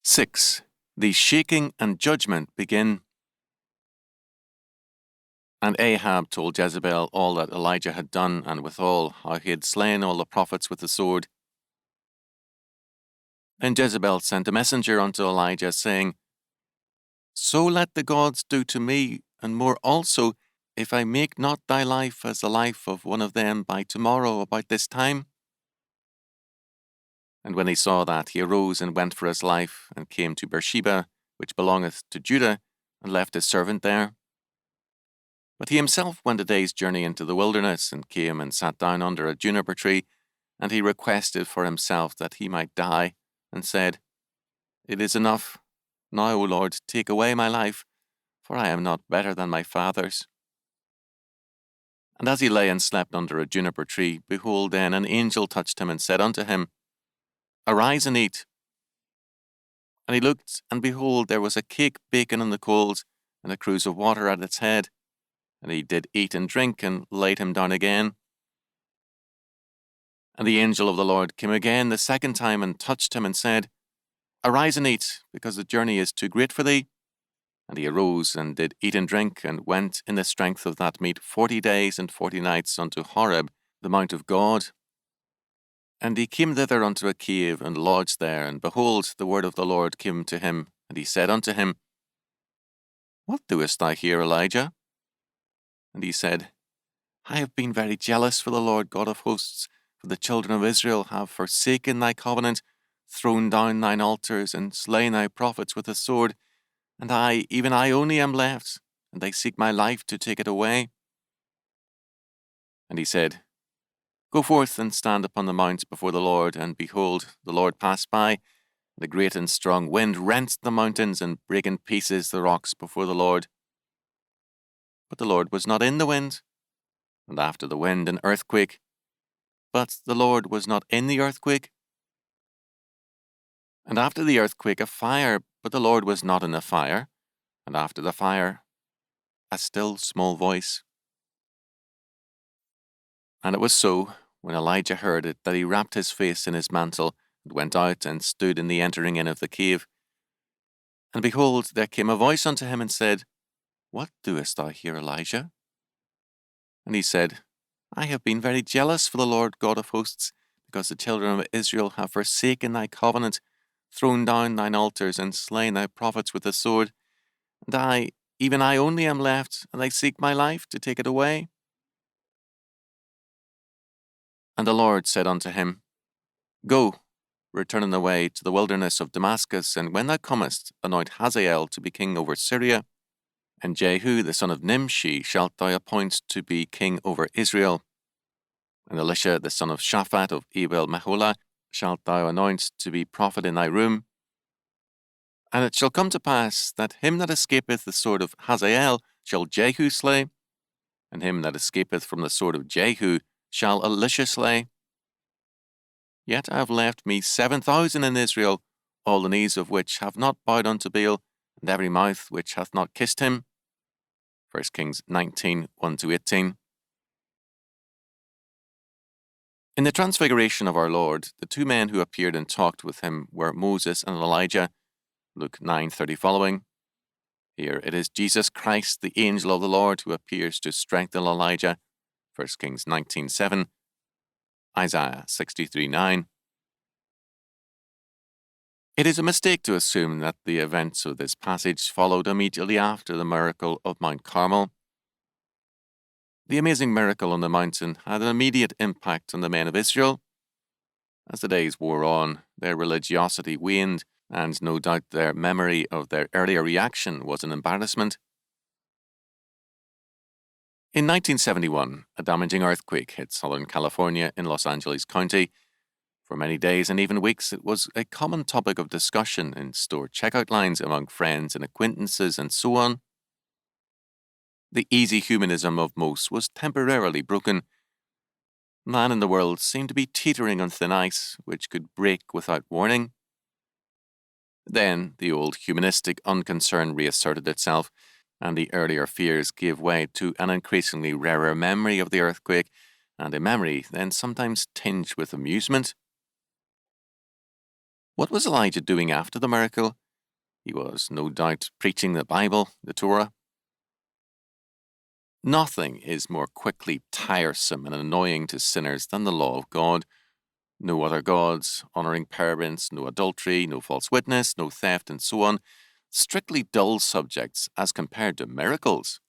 6. The shaking and judgment begin. And Ahab told Jezebel all that Elijah had done, and withal how he had slain all the prophets with the sword. And Jezebel sent a messenger unto Elijah, saying, So let the gods do to me, and more also, if I make not thy life as the life of one of them by tomorrow about this time. And when he saw that, he arose and went for his life, and came to Beersheba, which belongeth to Judah, and left his servant there. But he himself went a day's journey into the wilderness, and came and sat down under a juniper tree, and he requested for himself that he might die, and said, It is enough. Now, O Lord, take away my life, for I am not better than my fathers. And as he lay and slept under a juniper tree, behold, then an angel touched him, and said unto him, Arise and eat. And he looked, and behold, there was a cake baken on the coals, and a cruse of water at its head. And he did eat and drink, and laid him down again. And the angel of the Lord came again the second time, and touched him, and said, Arise and eat, because the journey is too great for thee. And he arose, and did eat and drink, and went in the strength of that meat 40 days and 40 nights unto Horeb, the mount of God. And he came thither unto a cave, and lodged there. And behold, the word of the Lord came to him, and he said unto him, What doest thou here, Elijah? And he said, I have been very jealous for the Lord God of hosts, for the children of Israel have forsaken thy covenant, thrown down thine altars, and slain thy prophets with the sword. And I, even I only, am left, and they seek my life to take it away. And he said, Go forth and stand upon the mount before the Lord. And behold, the Lord passed by, and a great and strong wind rent the mountains, and brake in pieces the rocks before the Lord. But the Lord was not in the wind, and after the wind an earthquake. But the Lord was not in the earthquake. And after the earthquake a fire, but the Lord was not in the fire. And after the fire a still small voice. And it was so, when Elijah heard it, that he wrapped his face in his mantle, and went out, and stood in the entering in of the cave. And behold, there came a voice unto him, and said, What doest thou here, Elijah? And he said, I have been very jealous for the Lord God of hosts, because the children of Israel have forsaken thy covenant, thrown down thine altars, and slain thy prophets with the sword. And I, even I only, am left, and they seek my life to take it away. And the Lord said unto him, Go, return on the way to the wilderness of Damascus, and when thou comest, anoint Hazael to be king over Syria, and Jehu the son of Nimshi shalt thou appoint to be king over Israel. And Elisha the son of Shaphat of Abel-Meholah shalt thou anoint to be prophet in thy room. And it shall come to pass that him that escapeth the sword of Hazael shall Jehu slay, and him that escapeth from the sword of Jehu shall Elisha slay. Yet I have left me 7,000 in Israel, all the knees of which have not bowed unto Baal, and every mouth which hath not kissed him. 1 Kings 19, 1-18. In the transfiguration of our Lord, the two men who appeared and talked with him were Moses and Elijah, Luke 9:30 following. Here it is Jesus Christ, the angel of the Lord, who appears to strengthen Elijah, 1 Kings 19:7, Isaiah 63:9. It is a mistake to assume that the events of this passage followed immediately after the miracle of Mount Carmel. The amazing miracle on the mountain had an immediate impact on the men of Israel. As the days wore on, their religiosity waned, and no doubt their memory of their earlier reaction was an embarrassment. In 1971, a damaging earthquake hit Southern California in Los Angeles County. For many days and even weeks, it was a common topic of discussion in store checkout lines among friends and acquaintances and so on. The easy humanism of most was temporarily broken. Man and the world seemed to be teetering on thin ice, which could break without warning. Then the old humanistic unconcern reasserted itself, and the earlier fears gave way to an increasingly rarer memory of the earthquake, and a memory then sometimes tinged with amusement. What was Elijah doing after the miracle? He was no doubt preaching the Bible, the Torah. Nothing is more quickly tiresome and annoying to sinners than the law of God. No other gods, honouring parents, no adultery, no false witness, no theft, and so on. Strictly dull subjects as compared to miracles.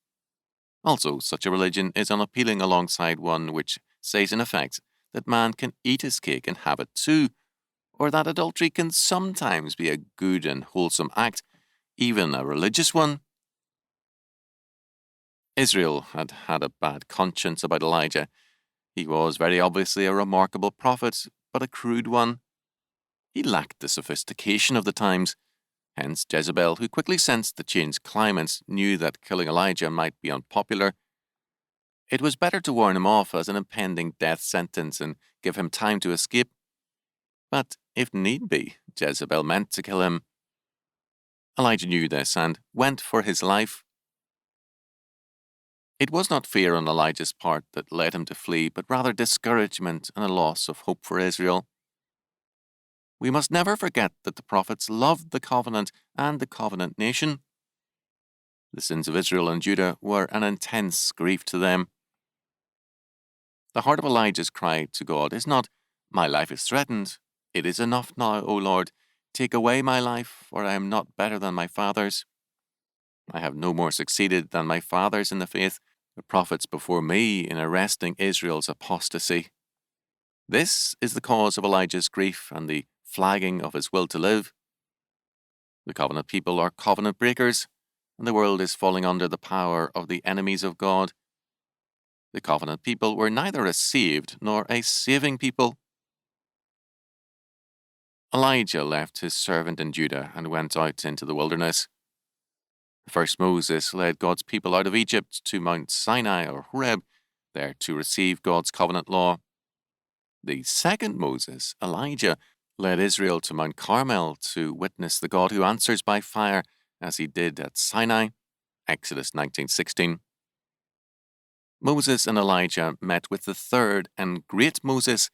Also, such a religion is unappealing alongside one which says in effect that man can eat his cake and have it too, or that adultery can sometimes be a good and wholesome act, even a religious one. Israel had had a bad conscience about Elijah. He was very obviously a remarkable prophet, but a crude one. He lacked the sophistication of the times. Hence, Jezebel, who quickly sensed the changed climate, knew that killing Elijah might be unpopular. It was better to warn him off as an impending death sentence and give him time to escape. But if need be, Jezebel meant to kill him. Elijah knew this and went for his life. It was not fear on Elijah's part that led him to flee, but rather discouragement and a loss of hope for Israel. We must never forget that the prophets loved the covenant and the covenant nation. The sins of Israel and Judah were an intense grief to them. The heart of Elijah's cry to God is not, "My life is threatened. It is enough now, O Lord. Take away my life, for I am not better than my fathers. I have no more succeeded than my fathers in the faith, the prophets before me, in arresting Israel's apostasy." This is the cause of Elijah's grief and the flagging of his will to live. The covenant people are covenant breakers, and the world is falling under the power of the enemies of God. The covenant people were neither a saved nor a saving people. Elijah left his servant in Judah and went out into the wilderness. First Moses led God's people out of Egypt to Mount Sinai or Horeb, there to receive God's covenant law. The second Moses, Elijah, led Israel to Mount Carmel to witness the God who answers by fire, as he did at Sinai, Exodus 19:16. Moses and Elijah met with the third and great Moses,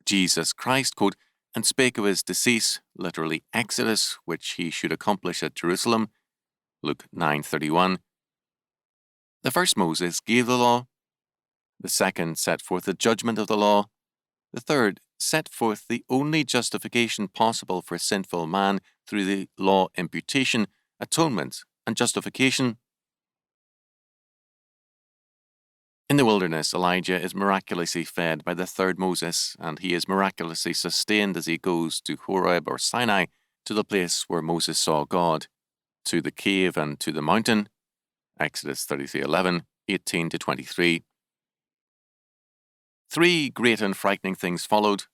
Jesus Christ, quote, and spake of his decease, literally Exodus, which he should accomplish at Jerusalem, Luke 9:31. The first Moses gave the law. The second set forth the judgment of the law. The third set forth the only justification possible for sinful man through the law imputation, atonement, and justification. In the wilderness, Elijah is miraculously fed by the third Moses, and he is miraculously sustained as he goes to Horeb or Sinai, to the place where Moses saw God, to the cave and to the mountain, Exodus 33:11, 18-23. Three great and frightening things followed: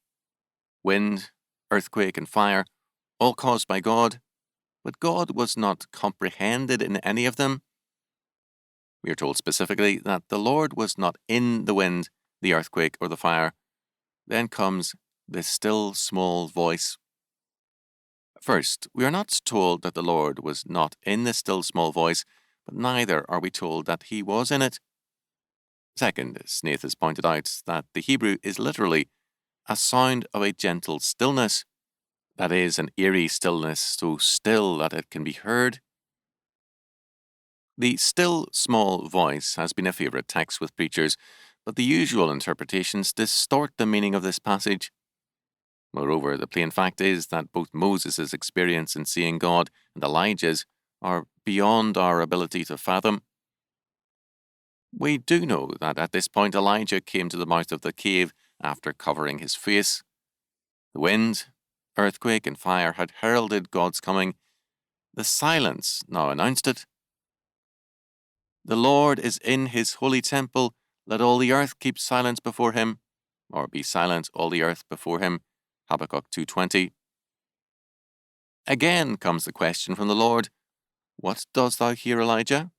wind, earthquake, and fire, all caused by God, but God was not comprehended in any of them. We are told specifically that the Lord was not in the wind, the earthquake, or the fire. Then comes the still small voice. First, we are not told that the Lord was not in the still small voice, but neither are we told that he was in it. Second, Snaith has pointed out that the Hebrew is literally a sound of a gentle stillness, that is, an eerie stillness, so still that it can be heard. The still small voice has been a favourite text with preachers, but the usual interpretations distort the meaning of this passage. Moreover, the plain fact is that both Moses' experience in seeing God and Elijah's are beyond our ability to fathom. We do know that at this point Elijah came to the mouth of the cave after covering his face. The wind, earthquake, and fire had heralded God's coming. The silence now announced it. The Lord is in his holy temple. Let all the earth keep silence before him, or be silent all the earth before him. Habakkuk 2:20. Again comes the question from the Lord, "What dost thou hear, Elijah?"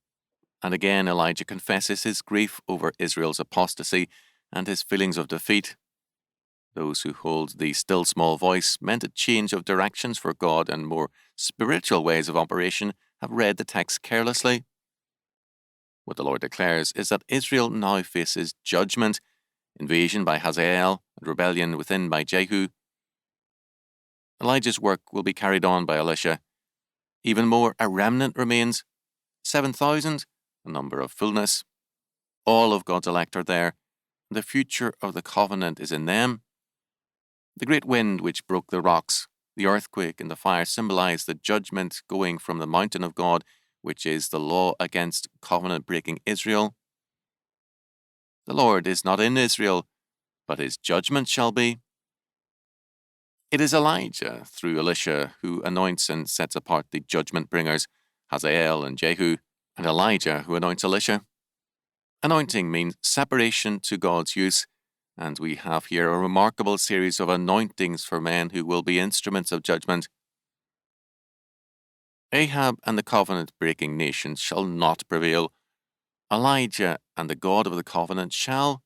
And again Elijah confesses his grief over Israel's apostasy and his feelings of defeat. Those who hold the still small voice meant a change of directions for God and more spiritual ways of operation have read the text carelessly. What the Lord declares is that Israel now faces judgment, invasion by Hazael, and rebellion within by Jehu. Elijah's work will be carried on by Elisha. Even more, a remnant remains, 7,000, a number of fullness. All of God's elect are there. The future of the covenant is in them. The great wind which broke the rocks, the earthquake, and the fire symbolize the judgment going from the mountain of God, which is the law against covenant-breaking Israel. The Lord is not in Israel, but his judgment shall be. It is Elijah, through Elisha, who anoints and sets apart the judgment bringers, Hazael and Jehu, and Elijah, who anoints Elisha. Anointing means separation to God's use, and we have here a remarkable series of anointings for men who will be instruments of judgment. Ahab and the covenant-breaking nations shall not prevail. Elijah and the God of the covenant shall.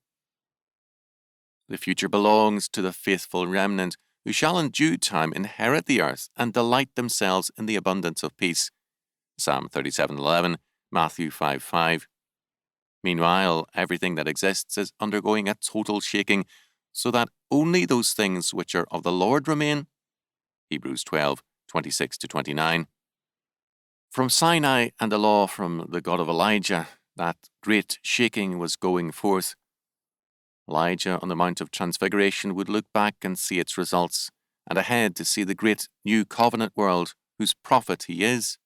The future belongs to the faithful remnant, who shall in due time inherit the earth and delight themselves in the abundance of peace. Psalm 37:11, Matthew 5:5. Meanwhile, everything that exists is undergoing a total shaking, so that only those things which are of the Lord remain. Hebrews 12:26-29. From Sinai and the law from the God of Elijah, that great shaking was going forth. Elijah on the Mount of Transfiguration would look back and see its results, and ahead to see the great new covenant world whose prophet he is.